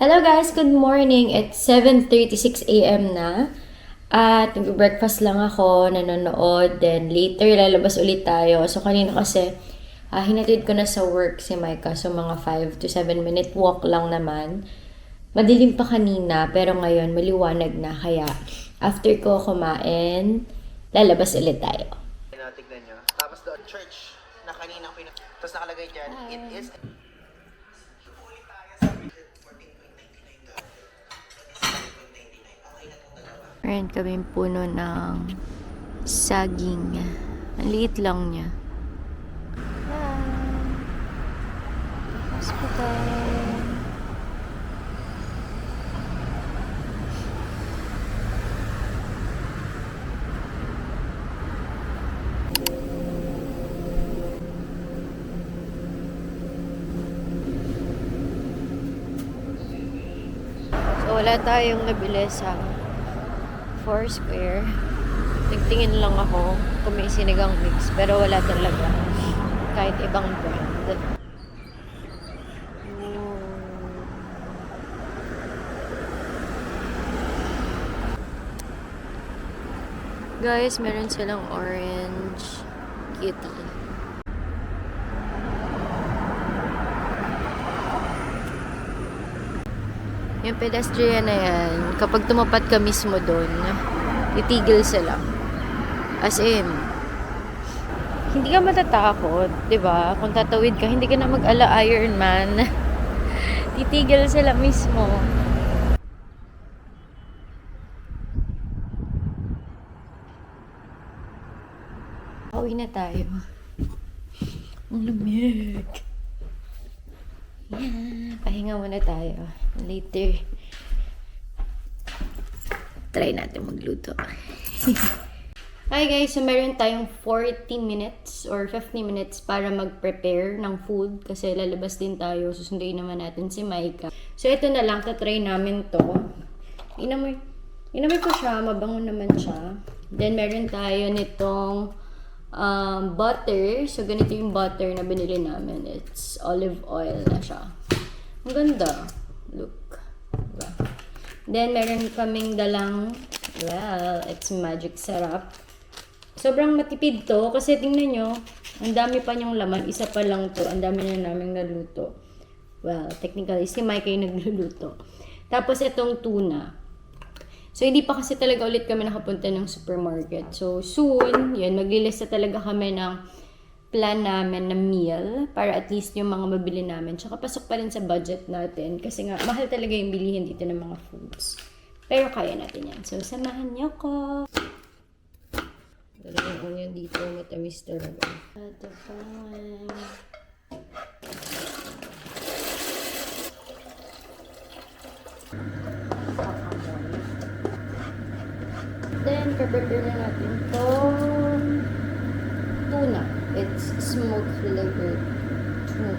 Hello guys, good morning. It's 7:36 a.m. na. At nag-breakfast lang ako, nanonood. Then later, lalabas ulit tayo. So kanina kasi, hinatid ko na sa work si Micah. So mga 5 to 7 minute walk lang naman. Madilim pa kanina, pero ngayon maliwanag na. Kaya after ko kumain, lalabas ulit tayo. Tignan nyo. Tapos doon, church na kaninang tapos nakalagay dyan, it is... Meron kaming puno ng saging. Ang liit lang niya. Hospital. So, wala tayong nabili sa Foursquare. Nagtingin lang ako kung may sinigang mix, pero wala talaga. Kahit ibang brand. Guys, meron silang orange kitty. Yung pedestrian na yan, kapag tumapat ka mismo doon, titigil sila. As in, hindi ka matatakot, di ba? Kung tatawid ka, hindi ka na mag-ala Iron Man. Titigil sila mismo. Pauwi na tayo. Ang lamig. Yeah, pahinga muna tayo. Later, try natin magluto. Hi guys, so meron tayong 40 minutes or 50 minutes para mag-prepare ng food kasi lalabas din tayo. Susunduin naman natin si Micah. So ito na lang, tatry namin to. Inamoy ko siya, mabango naman siya. Then meron tayo nitong butter. So ganito yung butter na binili namin. It's olive oil na siya. Ang ganda. Look. Diba? Then meron kaming dalang, well, it's magic syrup. Sobrang matipid to kasi tingnan nyo, ang dami pa niyong laman. Isa pa lang to. Ang dami na naming naluto. Well, technically, si Mike ay nagluluto. Tapos itong tuna. So, hindi pa kasi talaga ulit kami nakapunta ng supermarket. So, soon, yun, maglilista talaga kami ng plan namin na meal para at least yung mga mabili namin. Tsaka pasok pa rin sa budget natin kasi nga, mahal talaga yung bilihin dito ng mga foods. Pero kaya natin yan. So, samahan niyo ko. Talagang onion dito, matamis talaga. Ito pa. Then, prepare na natin itong tuna. It's smoke flavored tuna.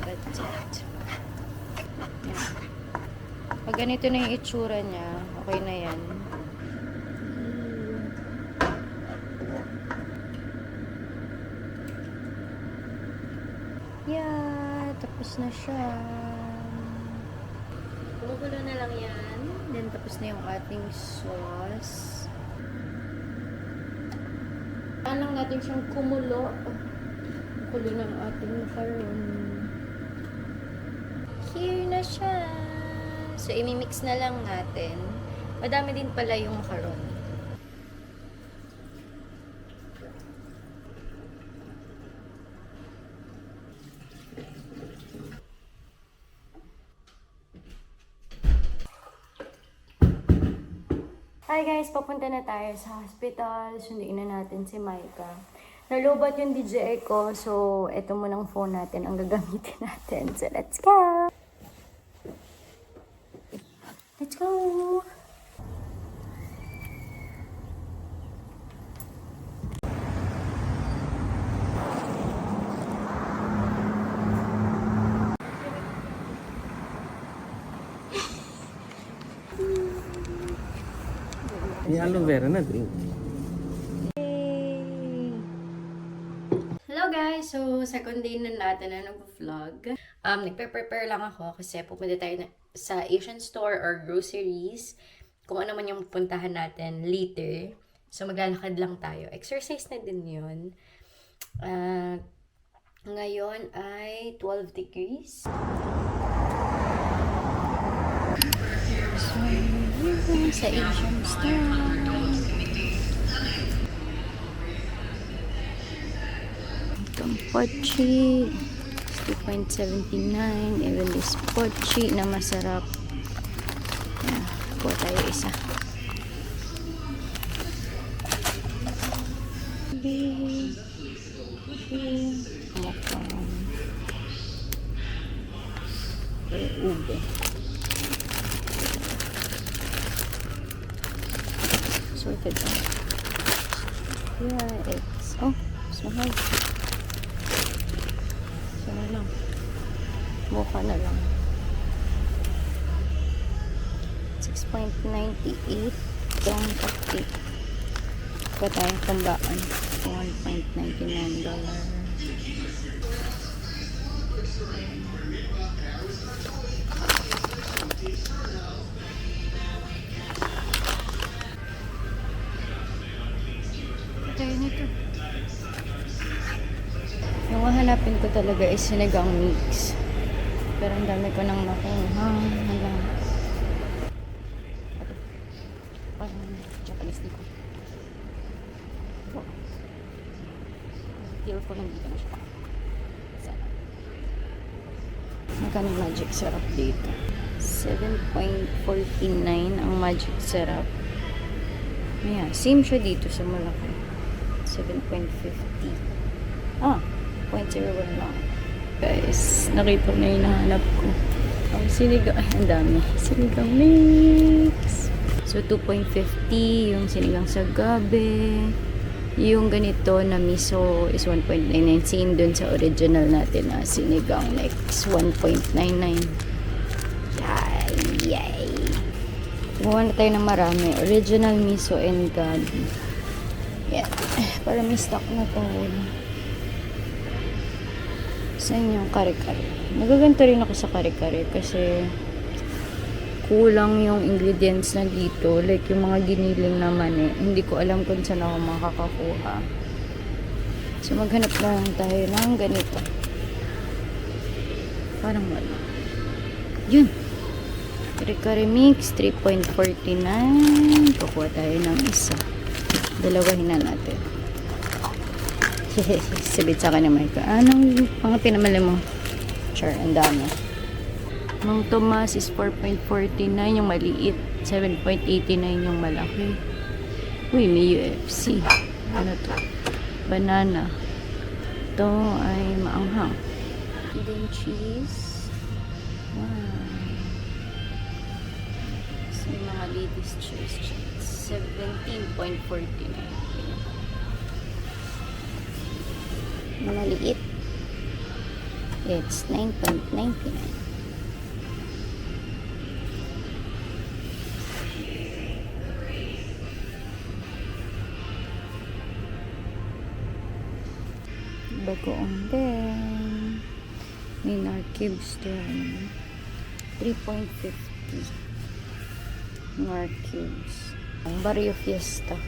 That's it. Yan. Pag ganito na yung itsura niya, okay na yan. Yeah, tapos na siya. Kumukulo na lang yan. Then, tapos na yung ating sauce. Kailangan lang natin siyang kumulo. Kumulo ng ating macaron. Here na siya. So, imimix na lang natin. Madami din pala yung macaron. Hi guys, papunta na tayo sa hospital. Sunduin na natin si Micah. Nalubat yung DJI ko, so ito munang phone natin ang gagamitin natin. So let's go! Let's go! May aloe vera na drink. Hello guys! So, second day na natin na nag-vlog. Nagpe-prepare lang ako kasi pupunta tayo sa Asian store or groceries. Kung ano man yung puntahan natin later. So, maglalakad lang tayo. Exercise na din yun. Ngayon ay 12 degrees. So, sa Asian store. Itong pochi. 2.79. Even this pochi na masarap. Yan. Kuha tayo isa. Ube. Sorted out. Yeah, eggs. Oh, mas mahal. Sana lang. Mukha na lang. 6.98. Itong kape. Pa tayong tambaan. $1.99. Tayo nito. Yung hahanapin ko talaga is sinigang mix. Pero ang dami ko nang nakuha. Hala. Parang Japanese dito. Feel ko hindi na siya. Sana. Magkano magic syrup dito? 7.49 ang magic syrup. Yeah, same siya dito sa Malaki. 7.50. 0.01 lang. Guys, nakita ko na yung nahanap ko. Ang sinigang, ang dami. Sinigang mix. So, 2.50 yung sinigang sa gabi. Yung ganito na miso is 1.99. Same dun sa original natin na sinigang mix. 1.99. Yay! Kumuha na tayo ng marami. Original miso and gabi. Yan. Para may stock na to. Sa inyo, kare-kare. Nagaganto rin ako sa kare-kare kasi kulang yung ingredients na dito. Like yung mga giniling naman hindi ko alam kung saan ako makakakuha. So maghanap lang tayo ng ganito. Parang wala. Yun. Kare-kare mix, 3.49. Kukuha tayo ng isa. Dalawahin na natin. Sabit sa akin naman ka. Anong mga pinamali mo? Char, ang dami. Mang Tomas is 4.49 yung maliit. 7.89 yung malaki. Uy, may UFC. Ano to? Banana. Ito ay maanghang. Hidden cheese. Wow. So, yung mga ladies cheese. 17.49. Maliit. It's 9.99. Bagoong din. May Narcubes din. 3.50. Narcubes. Ang Barrio Fiesta.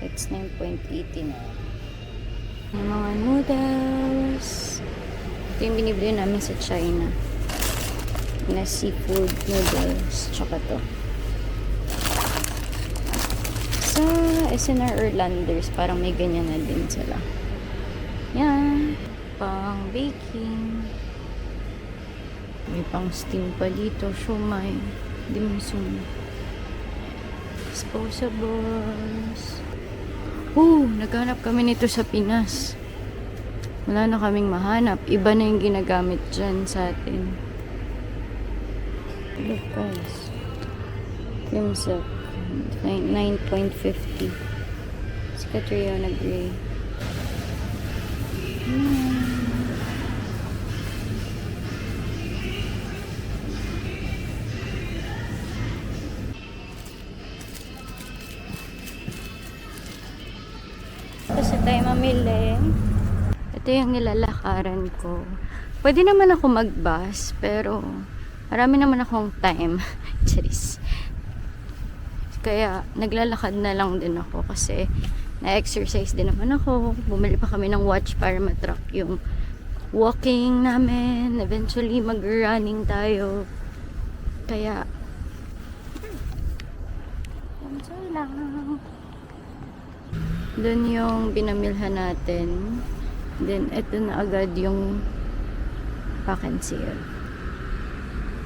It's 9.89. Yung mga noodles. Ito yung binibili namin sa China. Na seafood noodles. Tsaka to. Sa SNR Orlanders, parang may ganyan na din sila. Yan. Pang baking. May pang steam pa dito. Shumai. Dimsum. Disposables. Naghanap kami nito sa Pinas. Wala na kaming mahanap. Iba na yung ginagamit dyan sa atin. Look guys. Crimson. 9.50. Catriona Gray. Kasi tayo mamili. Ito yung nilalakaran ko. Pwede naman ako mag-bus, pero marami naman akong time. Charis. Kaya naglalakad na lang din ako kasi na-exercise din naman ako. Bumili pa kami ng watch para matrack yung walking namin. Eventually, mag-running tayo. Kaya, enjoy lang. Doon yung binamilhan natin. Then, eto na agad yung pack and seal.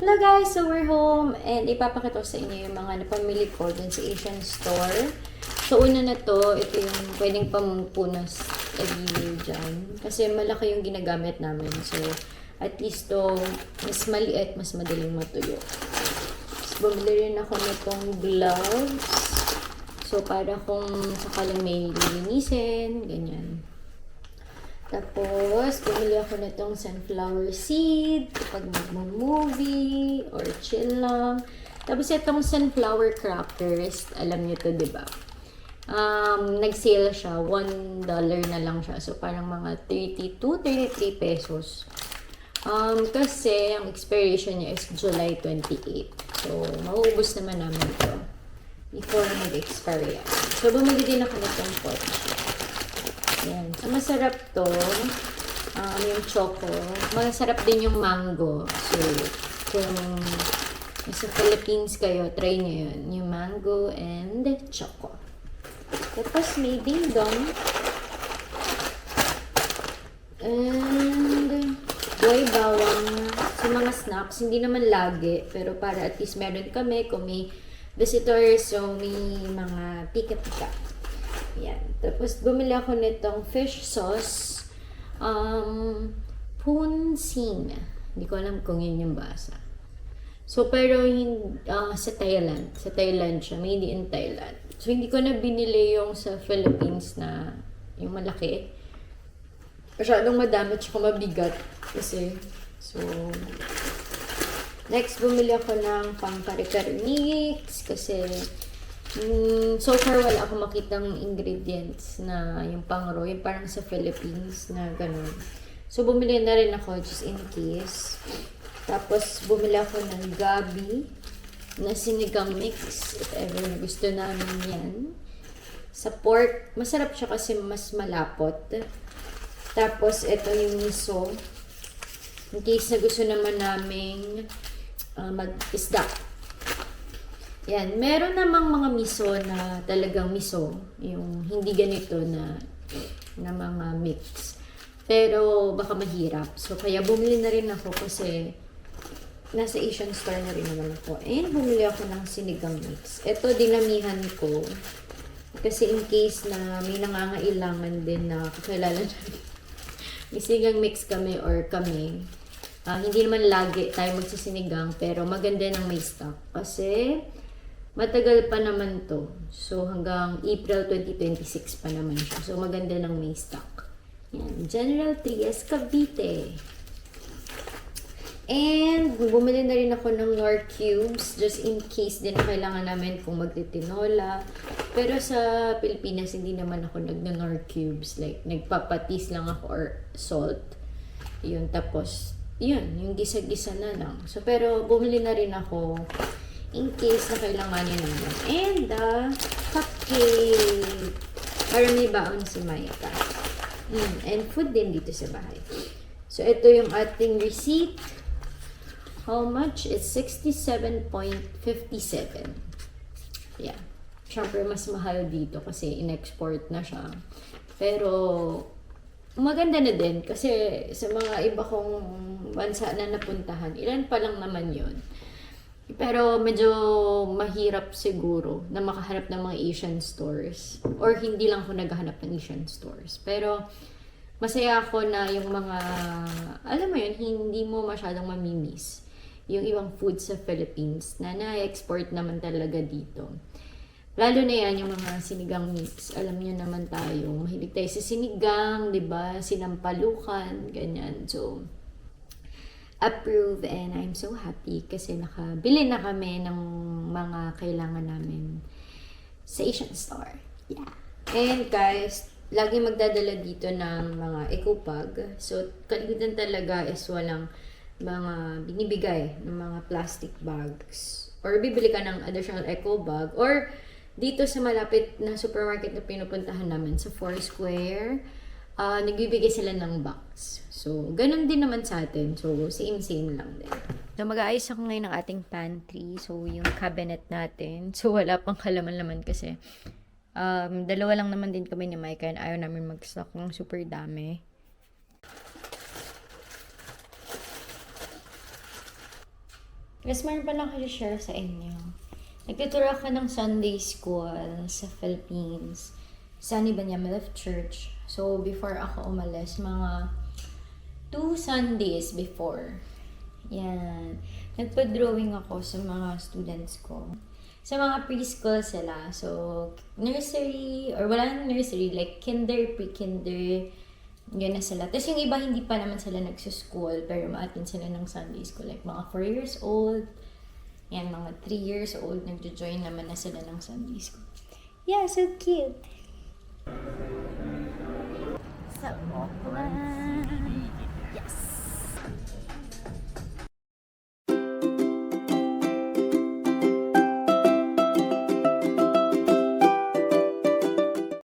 Hello guys! So, we're home. And ipapakita ko sa inyo yung mga napamili ko dun sa Asian store. So, una na to, ito yung pwedeng pampunas everywhere dyan. Kasi malaki yung ginagamit namin. So, at least to, mas maliit, mas madaling matuyo. So, bumili rin ako nitong gloves. So, para kung sakalang may lilinisin, ganyan. Tapos, bumili ako nitong sunflower seed kapag mag-movie or chill lang. Tapos, itong sunflower crackers, alam niyo to, diba? Nag-sale siya. $1 na lang siya. So, parang mga 32-33 pesos. Kasi, ang expiration niya is July 28. So, mauubos naman namin ito before mag-expire yan. So, bumili din ako nitong poch. Yan. So, masarap to. Yung choco. Masarap din yung mango. So, kung sa Philippines kayo, try nyo yun. Yung mango and choco. Tapos, may ding-dong. And, boy bawang. So, mga snacks. Hindi naman lagi. Pero para at least meron kami. Kung may visitors, so may mga pika-pika. Yan. Tapos, bumili ako nitong fish sauce. Punsing. Hindi ko alam kung yun yung basa. So, pero sa Thailand. Sa Thailand siya. Made in Thailand. So, hindi ko na binili yung sa Philippines na yung malaki. Masyadong madami tsaka mabigat. Kasi, so, next, bumili ako ng pang kare-kare mix. Kasi, so far, wala akong makitang ingredients na yung pang-raw. Yung parang sa Philippines na ganun. So, bumili na rin ako just in case. Tapos, bumili ako ng gabi na sinigang mix. If ever na gusto namin yan. Sa pork, masarap siya kasi mas malapot. Tapos, ito yung miso. In case na gusto naman naming mag-isda. Yan. Meron namang mga miso na talagang miso. Yung hindi ganito na mga mix. Pero baka mahirap. So, kaya bumili na rin ako kasi nasa Asian store na rin naman ako. And bumili ako ng sinigang mix. Ito, dinamihan ko. Kasi in case na may nangangailangan din na kakilala namin. May sinigang mix kami or kami. Hindi naman lagi tayo magsisinigang, pero maganda nang may stock. Kasi, matagal pa naman to. So, hanggang April 2026 pa naman siya. So, maganda nang may stock. Yan. General Trias, Cavite. And, bumili na rin ako ng Nor Cubes, just in case din kailangan namin kung magtitinola. Pero sa Pilipinas, hindi naman ako nag-Nor Cubes. Like, nagpapatis lang ako or salt. Yun, tapos, yun, yung gisa-gisa na lang. So, pero bumili na rin ako in case na kailanganin naman. And cupcake. Para may baon si Maika. And food din dito sa bahay. So, ito yung ating receipt. How much? It's 67.57. Yeah. Siyempre, mas mahal dito kasi in-export na siya. Pero, maganda na din kasi sa mga iba kong bansa na napuntahan, ilan pa lang naman yun. Pero medyo mahirap siguro na makahanap ng mga Asian stores. Or hindi lang ako naghahanap ng Asian stores. Pero masaya ako na yung mga, alam mo yun, hindi mo masyadong mamimiss yung ibang food sa Philippines na na-export naman talaga dito. Lalo na yan, yung mga sinigang mix. Alam niyo naman tayo, mahilig tayo sa sinigang, diba? Sinampalukan, ganyan. So, approve and I'm so happy kasi nakabili na kami ng mga kailangan namin sa Asian store. Yeah. And guys, lagi magdadala dito ng mga eco bag. So, kalimutan talaga is walang mga binibigay ng mga plastic bags. Or bibili ka ng additional eco bag. Or dito sa malapit na supermarket na pinupuntahan namin sa Foursquare, nagbibigay sila ng box. So, ganun din naman sa atin. So, same lang din. So, mag-aayos ako ngayon ng ating pantry. So, yung cabinet natin. So, wala pang kalaman-laman kasi dalawa lang naman din kami ni Micah and ayaw namin mag-stock ng super dami. Guys, meron pa lang kayo share sa inyo. Nagtuturo ako ng Sunday school sa Philippines. Sunny Banyamilif Church. So, before ako umalis, mga 2 Sundays before. Yan. Nagpa-drawing ako sa mga students ko. Sa mga preschool sila. So, nursery, or wala nang nursery, like kinder, pre-kinder, yun na sila. Tapos yung iba, hindi pa naman sila nagsuschool, pero ma-attend sila ng Sunday school. Like mga 4 years old, yan, mga 3 years old, nagjo-join naman na sila ng Sunday school. Yeah, so cute! Sa Auckland.